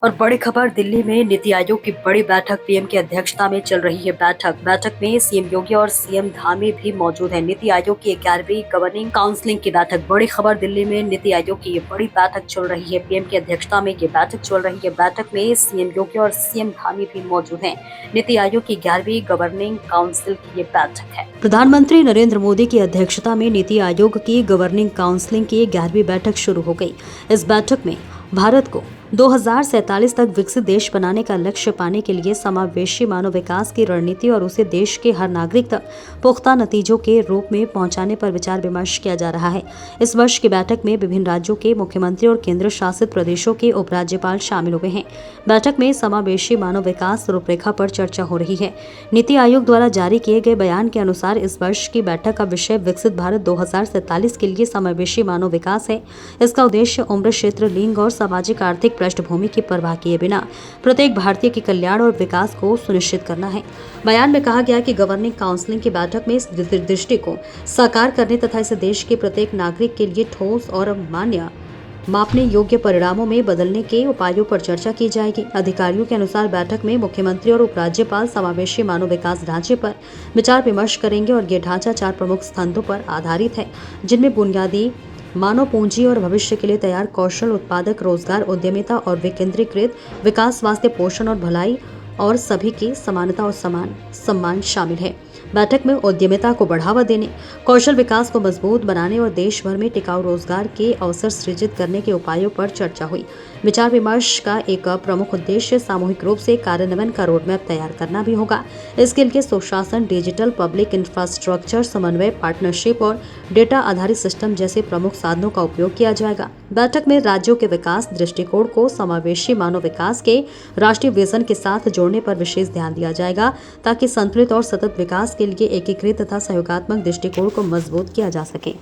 और बड़ी खबर दिल्ली में नीति आयोग की बड़ी बैठक पीएम की अध्यक्षता में चल रही है। बैठक में सीएम योगी और सीएम धामी भी मौजूद हैं। नीति आयोग की 11वीं गवर्निंग काउंसिलिंग की बैठक। बड़ी खबर दिल्ली में नीति आयोग की ये बड़ी बैठक चल रही है। पीएम की अध्यक्षता में ये बैठक चल रही है। बैठक में सीएम योगी और सीएम धामी भी मौजूद हैं। नीति आयोग की 11वीं गवर्निंग काउंसिल की ये बैठक है। प्रधानमंत्री नरेंद्र मोदी की अध्यक्षता में नीति आयोग की गवर्निंग काउंसिलिंग की 11वीं बैठक शुरू हो गई। इस बैठक में भारत को 2047 तक विकसित देश बनाने का लक्ष्य पाने के लिए समावेशी मानव विकास की रणनीति और उसे देश के हर नागरिक तक पुख्ता नतीजों के रूप में पहुंचाने पर विचार विमर्श किया जा रहा है। इस वर्ष की बैठक में विभिन्न राज्यों के मुख्यमंत्री और केंद्र शासित प्रदेशों के उपराज्यपाल शामिल हुए हैं। बैठक में समावेशी मानव विकास रूपरेखा पर चर्चा हो रही है। नीति आयोग द्वारा जारी किए गए बयान के अनुसार इस वर्ष की बैठक का विषय विकसित भारत 2047 के लिए समावेशी मानव विकास है। इसका उद्देश्य उम्र, क्षेत्र, लिंग और सामाजिक आर्थिक पृष्ठभूमि की परवाह किए बिना प्रत्येक भारतीय के कल्याण और विकास को सुनिश्चित करना है। बयान में कहा गया कि गवर्निंग काउंसिलिंग की बैठक में इस दृष्टि को साकार करने तथा इसे देश के प्रत्येक नागरिक के लिए ठोस और मापने योग्य परिणामों में बदलने के उपायों पर चर्चा की जाएगी। अधिकारियों के अनुसार बैठक में मुख्यमंत्री और उपराज्यपाल समावेशी मानव विकास ढांचे पर विचार विमर्श करेंगे और ये ढांचा 4 प्रमुख स्तंभों पर आधारित है, जिनमें बुनियादी मानव पूंजी और भविष्य के लिए तैयार कौशल, उत्पादक, रोजगार, उद्यमिता और विकेंद्रीकृत विकास, स्वास्थ्य, पोषण और भलाई और सभी की समानता और सम्मान शामिल है। बैठक में उद्यमिता को बढ़ावा देने, कौशल विकास को मजबूत बनाने और देश भर में टिकाऊ रोजगार के अवसर सृजित करने के उपायों पर चर्चा हुई। विचार विमर्श का एक प्रमुख उद्देश्य सामूहिक रूप से कार्यान्वयन का रोडमैप तैयार करना भी होगा। इसके लिए सुशासन, डिजिटल, पब्लिक इंफ्रास्ट्रक्चर, समन्वय, पार्टनरशिप और डेटा आधारित सिस्टम जैसे प्रमुख साधनों का उपयोग किया जाएगा। बैठक में राज्यों के विकास दृष्टिकोण को समावेशी मानव विकास के राष्ट्रीय विजन के साथ जोड़ने पर विशेष ध्यान दिया जाएगा, ताकि संतुलित और सतत विकास के लिए एकीकृत तथा सहयोगात्मक दृष्टिकोण को मजबूत किया जा सके।